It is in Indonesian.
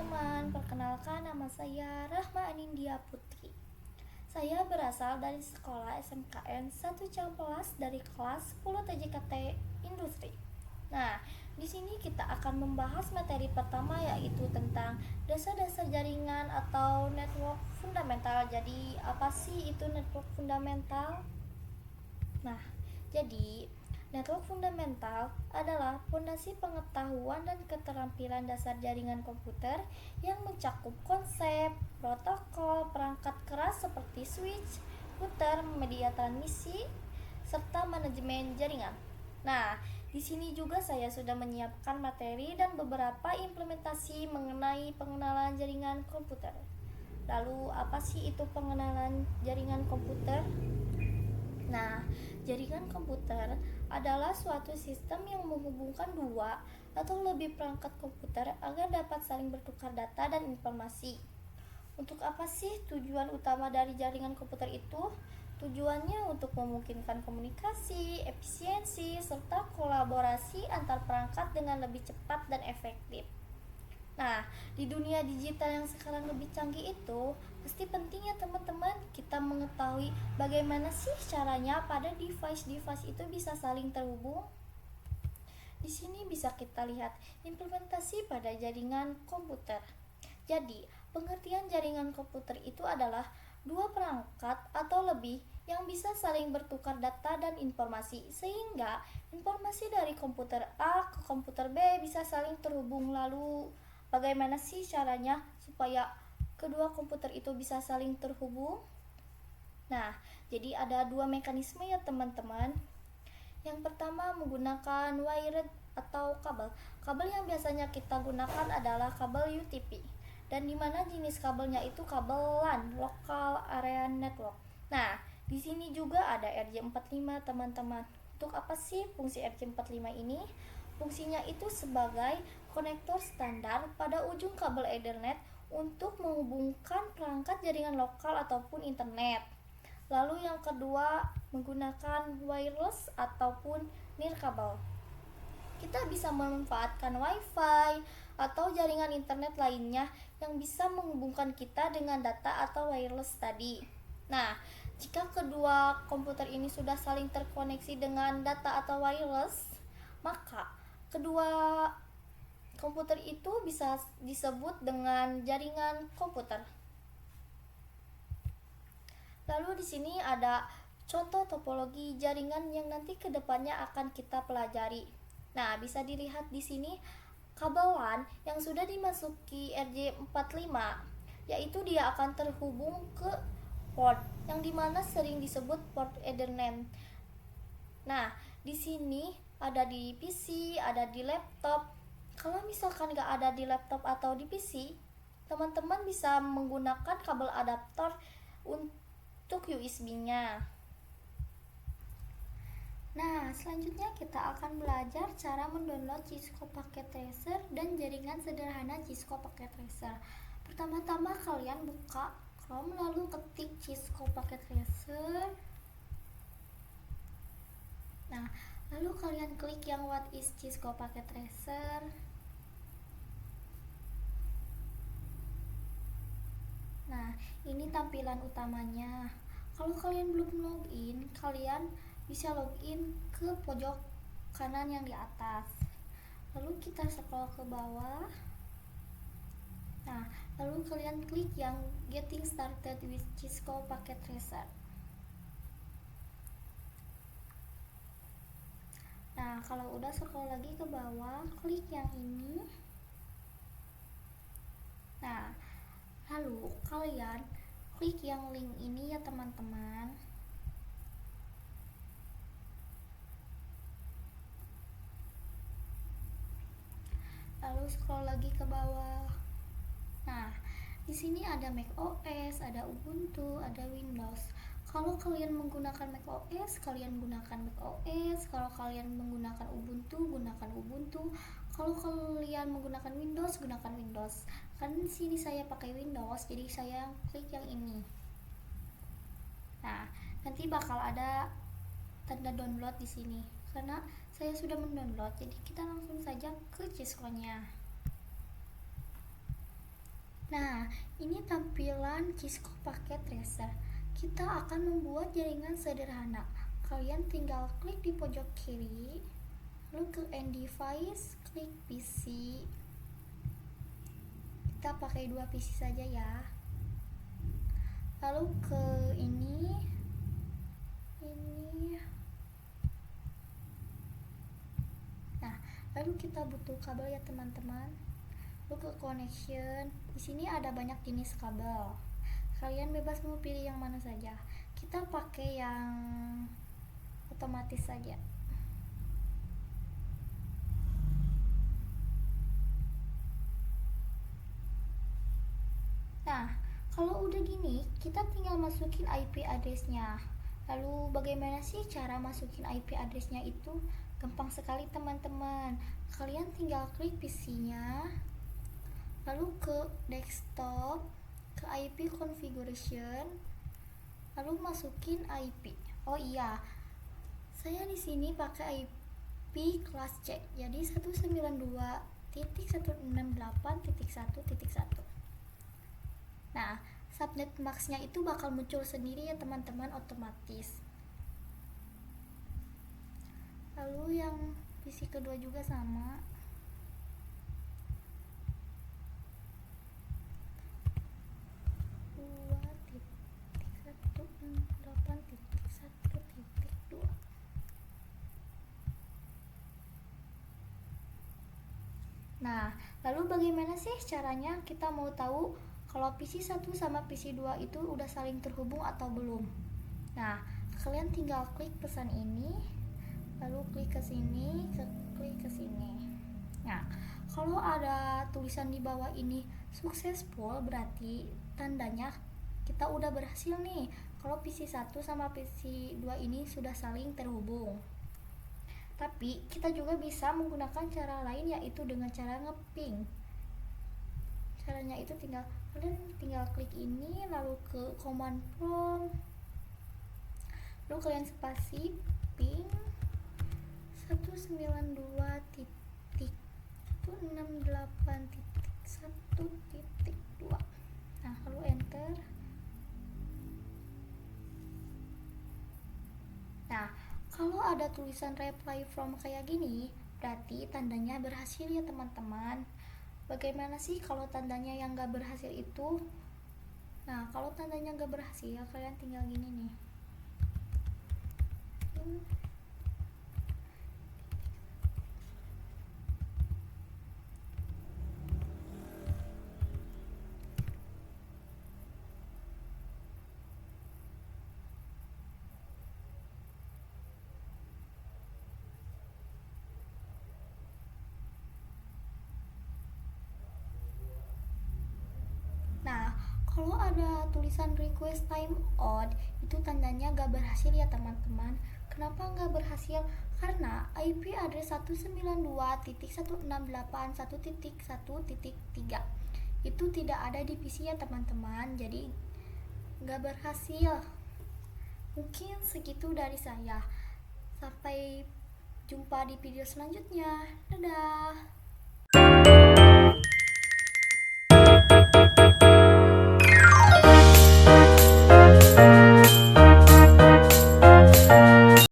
teman-teman, perkenalkan nama saya Rahma Anindya Putri. Saya berasal dari sekolah SMKN 1 Cihampelas dari kelas 10 TJKT Industri. Nah, di sini kita akan membahas materi pertama yaitu tentang dasar-dasar jaringan atau network fundamental. Jadi, apa sih itu network fundamental? Nah, jadi network fundamental adalah fondasi pengetahuan dan keterampilan dasar jaringan komputer yang mencakup konsep, protokol, perangkat keras seperti switch, router, media transmisi, serta manajemen jaringan. Nah, di sini juga saya sudah menyiapkan materi dan beberapa implementasi mengenai pengenalan jaringan komputer. Lalu, apa sih itu pengenalan jaringan komputer? Nah, jaringan komputer adalah suatu sistem yang menghubungkan dua atau lebih perangkat komputer agar dapat saling bertukar data dan informasi. Untuk apa sih tujuan utama dari jaringan komputer itu? Tujuannya untuk memungkinkan komunikasi, efisiensi, serta kolaborasi antar perangkat dengan lebih cepat dan efektif. Nah, di dunia digital yang sekarang lebih canggih itu, pasti penting ya teman-teman kita mengetahui bagaimana sih caranya pada device-device itu bisa saling terhubung. Di sini bisa kita lihat implementasi pada jaringan komputer. Jadi, pengertian jaringan komputer itu adalah dua perangkat atau lebih yang bisa saling bertukar data dan informasi sehingga informasi dari komputer A ke komputer B bisa saling terhubung. Lalu, bagaimana sih caranya supaya kedua komputer itu bisa saling terhubung? Nah, jadi ada dua mekanisme ya teman-teman. Yang pertama menggunakan wired atau kabel. Kabel yang biasanya kita gunakan adalah kabel UTP. Dan dimana jenis kabelnya itu kabel LAN, Local Area Network. Nah, di sini juga ada RJ45 teman-teman. Untuk apa sih fungsi RJ45 ini? Fungsinya itu sebagai konektor standar pada ujung kabel Ethernet untuk menghubungkan perangkat jaringan lokal ataupun internet. Lalu yang kedua menggunakan wireless ataupun nirkabel. Kita bisa memanfaatkan wifi atau jaringan internet lainnya yang bisa menghubungkan kita dengan data atau wireless tadi. Nah, jika kedua komputer ini sudah saling terkoneksi dengan data atau wireless, maka kedua komputer itu bisa disebut dengan jaringan komputer. Lalu di sini ada contoh topologi jaringan yang nanti kedepannya akan kita pelajari. Nah, bisa dilihat di sini kabel LAN yang sudah dimasuki RJ45, yaitu dia akan terhubung ke port yang dimana sering disebut port Ethernet. Nah, di sini ada di PC, ada di laptop. Kalau misalkan nggak ada di laptop atau di PC, teman-teman bisa menggunakan kabel adaptor untuk USB-nya. Nah, selanjutnya kita akan belajar cara mendownload Cisco Packet Tracer dan jaringan sederhana Cisco Packet Tracer. Pertama-tama kalian buka Chrome lalu ketik Cisco Packet Tracer. Nah, lalu kalian klik yang what is Cisco Packet Tracer. Nah, ini tampilan utamanya. Kalau kalian belum login, kalian bisa login ke pojok kanan yang di atas. Lalu kita scroll ke bawah. Nah, lalu kalian klik yang Getting Started with Cisco Packet Tracer. Nah, kalau udah scroll lagi ke bawah, klik yang ini. Nah, lalu kalian klik yang link ini ya teman-teman. Lalu scroll lagi ke bawah. Nah, di sini ada macOS, ada Ubuntu, ada Windows. Kalau kalian menggunakan macOS, kalian gunakan macOS. Kalau kalian menggunakan Ubuntu, gunakan Ubuntu. Kalau kalian menggunakan Windows, gunakan Windows. Kan di sini saya pakai Windows, jadi saya klik yang ini. Nah, nanti bakal ada tanda download di sini. Karena saya sudah mendownload, jadi kita langsung saja ke Cisco-nya. Nah, ini tampilan Cisco Packet Tracer. Kita akan membuat jaringan sederhana. Kalian tinggal klik di pojok kiri, lalu ke End Device, klik PC. Kita pakai 2 PC saja ya. Lalu ke ini. Nah, lalu kita butuh kabel ya teman-teman. Lalu ke connection. Di sini ada banyak jenis kabel. Kalian bebas mau pilih yang mana saja. Kita pakai yang otomatis saja. Nah, kalau udah gini, kita tinggal masukin IP address-nya. Lalu bagaimana sih cara masukin IP address-nya itu? Gampang sekali teman-teman. Kalian tinggal klik PC-nya, lalu ke desktop, ke IP configuration, lalu masukin IP. Oh iya, saya di sini pakai IP kelas C. Jadi 192.168.1.1. Nah, subnet max-nya itu bakal muncul sendiri ya teman-teman, otomatis. Lalu yang PC kedua juga sama. Nah, lalu bagaimana sih caranya kita mau tahu kalau PC 1 sama PC 2 itu udah saling terhubung atau belum? Nah, kalian tinggal klik pesan ini, lalu klik ke sini, klik ke sini. Nah, kalau ada tulisan di bawah ini successful, berarti tandanya kita udah berhasil nih. Kalau PC 1 sama PC 2 ini sudah saling terhubung. Tapi kita juga bisa menggunakan cara lain, yaitu dengan cara ngeping. Caranya itu kalian tinggal klik ini, lalu ke command prompt, lalu kalian spasi ping 192.168.1.2. Nah, lalu enter. Nah, kalau ada tulisan reply from kayak gini, berarti tandanya berhasil ya teman-teman. Bagaimana sih kalau tandanya yang gak berhasil itu? Nah, kalau tandanya gak berhasil, kalian tinggal gini nih. Nah, kalau ada tulisan request time out, itu tandanya gak berhasil ya teman-teman. Kenapa gak berhasil? Karena IP address 192.168.1.1.3 itu tidak ada di PC ya teman-teman, jadi gak berhasil. Mungkin segitu dari saya. Sampai jumpa di video selanjutnya. Dadah.